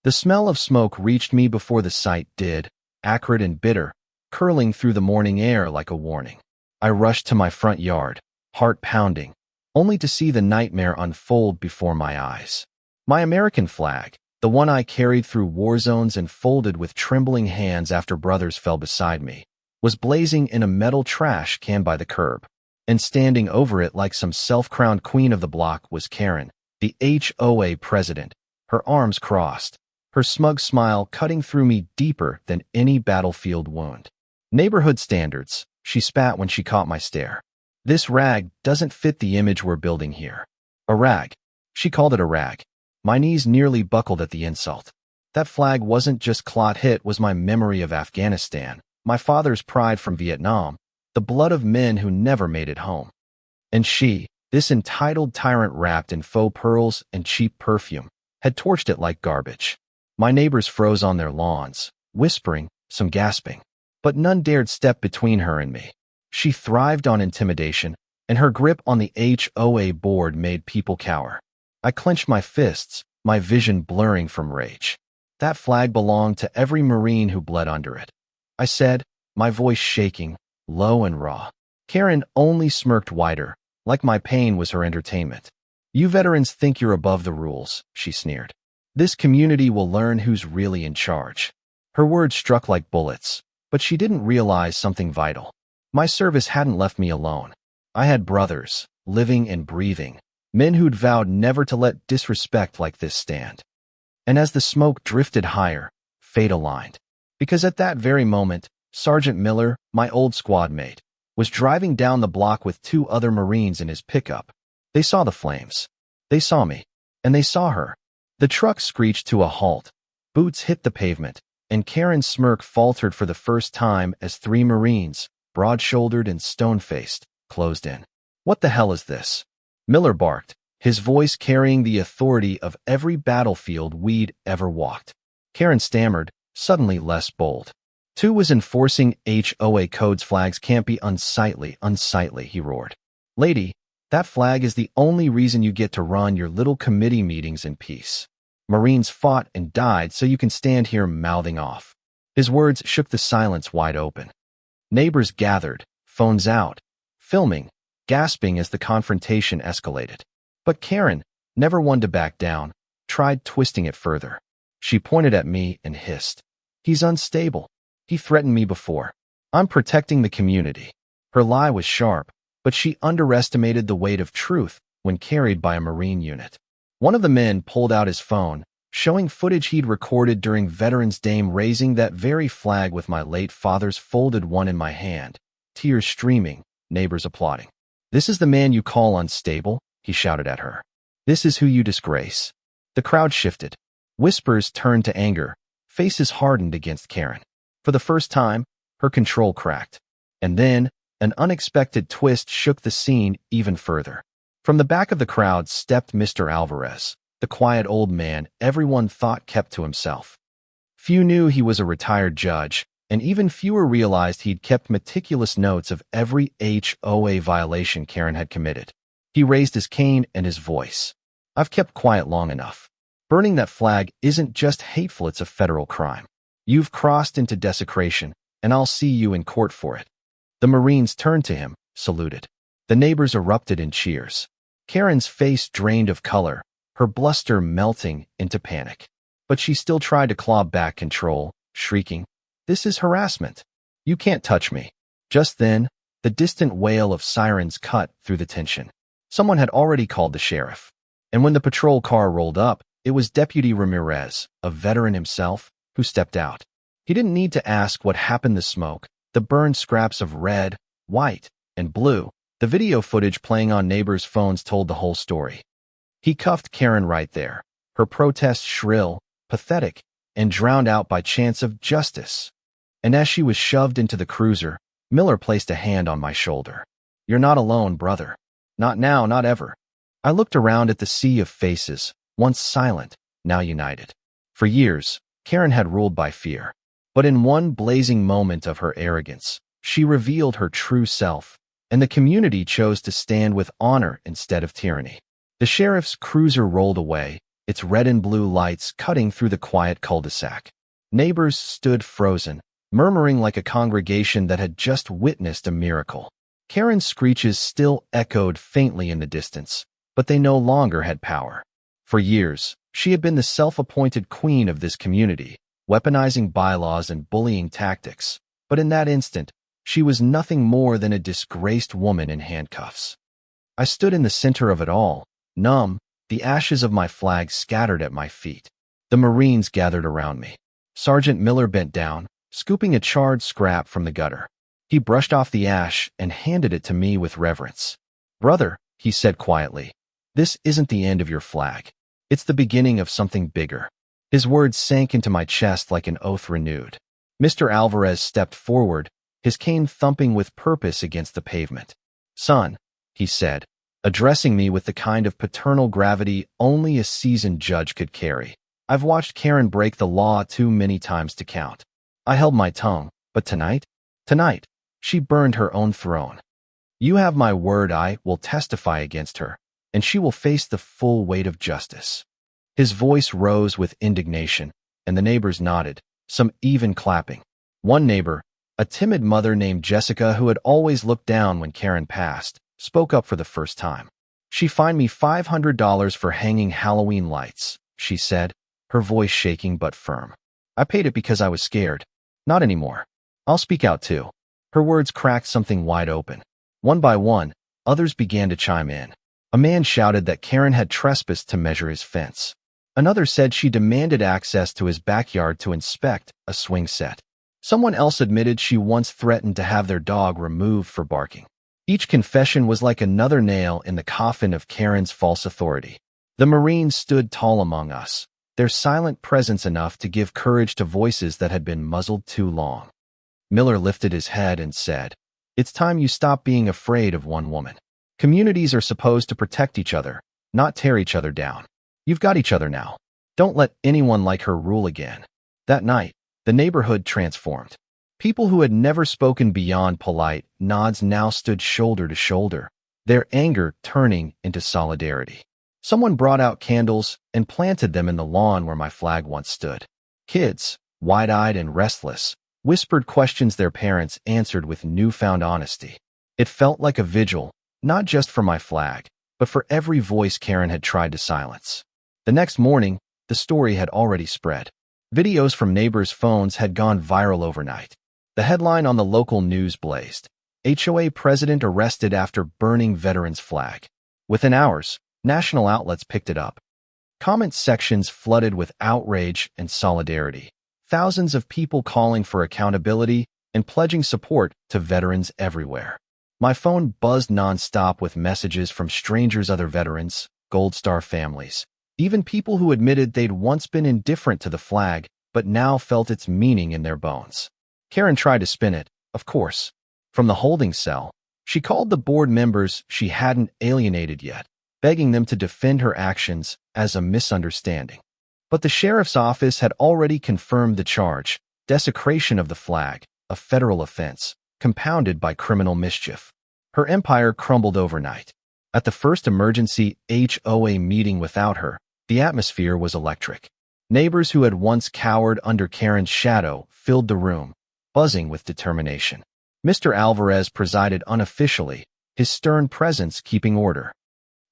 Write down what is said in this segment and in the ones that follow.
The smell of smoke reached me before the sight did, acrid and bitter, curling through the morning air like a warning. I rushed to my front yard, heart pounding, only to see the nightmare unfold before my eyes. My American flag, the one I carried through war zones and folded with trembling hands after brothers fell beside me, was blazing in a metal trash can by the curb. And standing over it like some self-crowned queen of the block was Karen, the HOA president, her arms crossed, her smug smile cutting through me deeper than any battlefield wound. Neighborhood standards, she spat when she caught my stare. This rag doesn't fit the image we're building here. A rag. She called it a rag. My knees nearly buckled at the insult. That flag wasn't just clot hit, was my memory of Afghanistan, my father's pride from Vietnam, the blood of men who never made it home. And she, this entitled tyrant wrapped in faux pearls and cheap perfume, had torched it like garbage. My neighbors froze on their lawns, whispering, some gasping. But none dared step between her and me. She thrived on intimidation, and her grip on the HOA board made people cower. I clenched my fists, my vision blurring from rage. That flag belonged to every Marine who bled under it. I said, my voice shaking, low and raw. Karen only smirked wider, like my pain was her entertainment. You veterans think you're above the rules, she sneered. This community will learn who's really in charge. Her words struck like bullets, but she didn't realize something vital. My service hadn't left me alone. I had brothers, living and breathing, men who'd vowed never to let disrespect like this stand. And as the smoke drifted higher, fate aligned. Because at that very moment, Sergeant Miller, my old squad mate, was driving down the block with 2 other Marines in his pickup. They saw the flames. They saw me. And they saw her. The truck screeched to a halt. Boots hit the pavement, and Karen's smirk faltered for the first time as 3 Marines, broad-shouldered and stone-faced, closed in. What the hell is this? Miller barked, his voice carrying the authority of every battlefield we'd ever walked. Karen stammered, suddenly less bold. 2 was enforcing HOA codes. Flags can't be unsightly, he roared. Lady, that flag is the only reason you get to run your little committee meetings in peace. Marines fought and died so you can stand here mouthing off. His words shook the silence wide open. Neighbors gathered, phones out, filming, gasping as the confrontation escalated. But Karen, never one to back down, tried twisting it further. She pointed at me and hissed. He's unstable. He threatened me before. I'm protecting the community. Her lie was sharp, but she underestimated the weight of truth when carried by a Marine unit. One of the men pulled out his phone, showing footage he'd recorded during Veterans Day, raising that very flag with my late father's folded one in my hand, tears streaming, neighbors applauding. This is the man you call unstable, he shouted at her. This is who you disgrace. The crowd shifted. Whispers turned to anger, faces hardened against Karen. For the first time, her control cracked. And then, an unexpected twist shook the scene even further. From the back of the crowd stepped Mr. Alvarez, the quiet old man everyone thought kept to himself. Few knew he was a retired judge, and even fewer realized he'd kept meticulous notes of every HOA violation Karen had committed. He raised his cane and his voice. I've kept quiet long enough. Burning that flag isn't just hateful, it's a federal crime. You've crossed into desecration, and I'll see you in court for it. The Marines turned to him, saluted. The neighbors erupted in cheers. Karen's face drained of color, her bluster melting into panic. But she still tried to claw back control, shrieking, "This is harassment. You can't touch me." Just then, the distant wail of sirens cut through the tension. Someone had already called the sheriff. And when the patrol car rolled up, it was Deputy Ramirez, a veteran himself, who stepped out. He didn't need to ask what happened. The smoke, the burned scraps of red, white, and blue, the video footage playing on neighbors' phones told the whole story. He cuffed Karen right there, her protest shrill, pathetic, and drowned out by chants of justice. And as she was shoved into the cruiser, Miller placed a hand on my shoulder. "You're not alone, brother. Not now, not ever." I looked around at the sea of faces, once silent, now united. For years, Karen had ruled by fear. But in one blazing moment of her arrogance, she revealed her true self, and the community chose to stand with honor instead of tyranny. The sheriff's cruiser rolled away, its red and blue lights cutting through the quiet cul-de-sac. Neighbors stood frozen, murmuring like a congregation that had just witnessed a miracle. Karen's screeches still echoed faintly in the distance, but they no longer had power. For years, she had been the self-appointed queen of this community, weaponizing bylaws and bullying tactics. But in that instant, she was nothing more than a disgraced woman in handcuffs. I stood in the center of it all, numb, the ashes of my flag scattered at my feet. The Marines gathered around me. Sergeant Miller bent down, scooping a charred scrap from the gutter. He brushed off the ash and handed it to me with reverence. "Brother," he said quietly, "this isn't the end of your flag. It's the beginning of something bigger." His words sank into my chest like an oath renewed. Mr. Alvarez stepped forward, his cane thumping with purpose against the pavement. "Son," he said, addressing me with the kind of paternal gravity only a seasoned judge could carry. "I've watched Karen break the law too many times to count. I held my tongue, but tonight, she burned her own throne. You have my word I will testify against her, and she will face the full weight of justice." His voice rose with indignation, and the neighbors nodded, some even clapping. One neighbor, a timid mother named Jessica who had always looked down when Karen passed, spoke up for the first time. "She fined me $500 for hanging Halloween lights," she said, her voice shaking but firm. "I paid it because I was scared. Not anymore. I'll speak out too." Her words cracked something wide open. One by one, others began to chime in. A man shouted that Karen had trespassed to measure his fence. Another said she demanded access to his backyard to inspect a swing set. Someone else admitted she once threatened to have their dog removed for barking. Each confession was like another nail in the coffin of Karen's false authority. The Marines stood tall among us, their silent presence enough to give courage to voices that had been muzzled too long. Miller lifted his head and said, "It's time you stop being afraid of one woman. Communities are supposed to protect each other, not tear each other down. You've got each other now. Don't let anyone like her rule again." That night, the neighborhood transformed. People who had never spoken beyond polite nods now stood shoulder to shoulder, their anger turning into solidarity. Someone brought out candles and planted them in the lawn where my flag once stood. Kids, wide-eyed and restless, whispered questions their parents answered with newfound honesty. It felt like a vigil, not just for my flag, but for every voice Karen had tried to silence. The next morning, the story had already spread. Videos from neighbors' phones had gone viral overnight. The headline on the local news blazed, "HOA president arrested after burning veterans' flag." Within hours, national outlets picked it up. Comment sections flooded with outrage and solidarity. Thousands of people calling for accountability and pledging support to veterans everywhere. My phone buzzed nonstop with messages from strangers, other veterans, Gold Star families, even people who admitted they'd once been indifferent to the flag but now felt its meaning in their bones. Karen tried to spin it, of course. From the holding cell, she called the board members she hadn't alienated yet, begging them to defend her actions as a misunderstanding. But the sheriff's office had already confirmed the charge, desecration of the flag, a federal offense, compounded by criminal mischief. Her empire crumbled overnight. At the first emergency HOA meeting without her, the atmosphere was electric. Neighbors who had once cowered under Karen's shadow filled the room, buzzing with determination. Mr. Alvarez presided unofficially, his stern presence keeping order.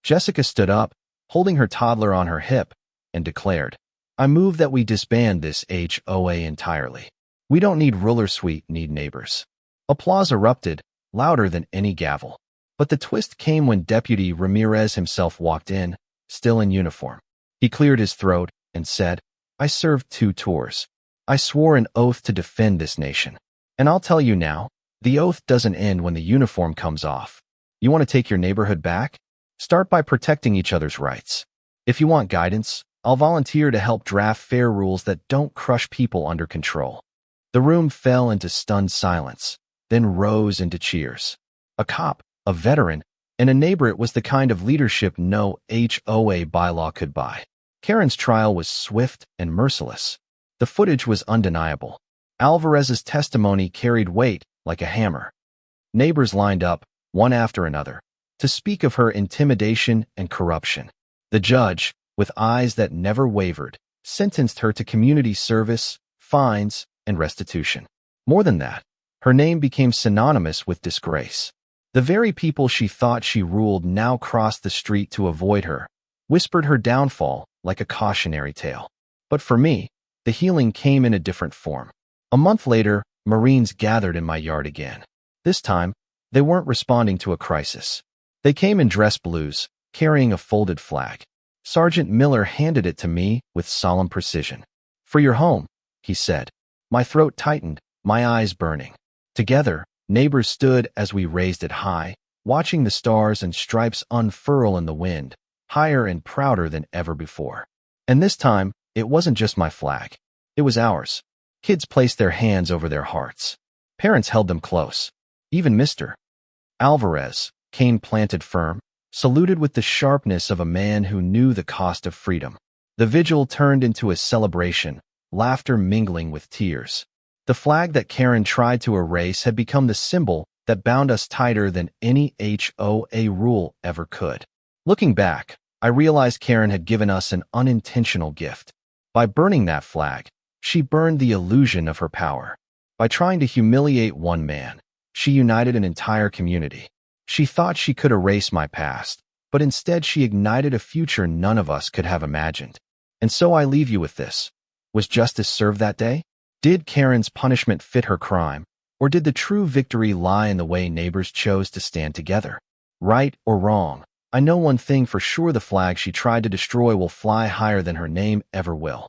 Jessica stood up, holding her toddler on her hip, and declared, "I move that we disband this HOA entirely. We don't need rulers, we need neighbors." Applause erupted, louder than any gavel. But the twist came when Deputy Ramirez himself walked in, still in uniform. He cleared his throat and said, "I served 2 tours. I swore an oath to defend this nation. And I'll tell you now, the oath doesn't end when the uniform comes off. You want to take your neighborhood back? Start by protecting each other's rights. If you want guidance, I'll volunteer to help draft fair rules that don't crush people under control." The room fell into stunned silence, then rose into cheers. A cop, a veteran, and a neighbor. It was the kind of leadership no HOA bylaw could buy. Karen's trial was swift and merciless. The footage was undeniable. Alvarez's testimony carried weight like a hammer. Neighbors lined up, one after another, to speak of her intimidation and corruption. The judge, with eyes that never wavered, sentenced her to community service, fines, and restitution. More than that, her name became synonymous with disgrace. The very people she thought she ruled now crossed the street to avoid her, whispered her downfall like a cautionary tale. But for me, the healing came in a different form. A month later, Marines gathered in my yard again. This time, they weren't responding to a crisis. They came in dress blues, carrying a folded flag. Sergeant Miller handed it to me with solemn precision. "For your home," he said. My throat tightened, my eyes burning. Together, neighbors stood as we raised it high, watching the stars and stripes unfurl in the wind, higher and prouder than ever before. And this time, it wasn't just my flag. It was ours. Kids placed their hands over their hearts. Parents held them close. Even Mr. Alvarez, cane planted firm, saluted with the sharpness of a man who knew the cost of freedom. The vigil turned into a celebration, laughter mingling with tears. The flag that Karen tried to erase had become the symbol that bound us tighter than any HOA rule ever could. Looking back, I realized Karen had given us an unintentional gift. By burning that flag, she burned the illusion of her power. By trying to humiliate one man, she united an entire community. She thought she could erase my past, but instead she ignited a future none of us could have imagined. And so I leave you with this. Was justice served that day? Did Karen's punishment fit her crime, or did the true victory lie in the way neighbors chose to stand together? Right or wrong, I know one thing for sure: the flag she tried to destroy will fly higher than her name ever will.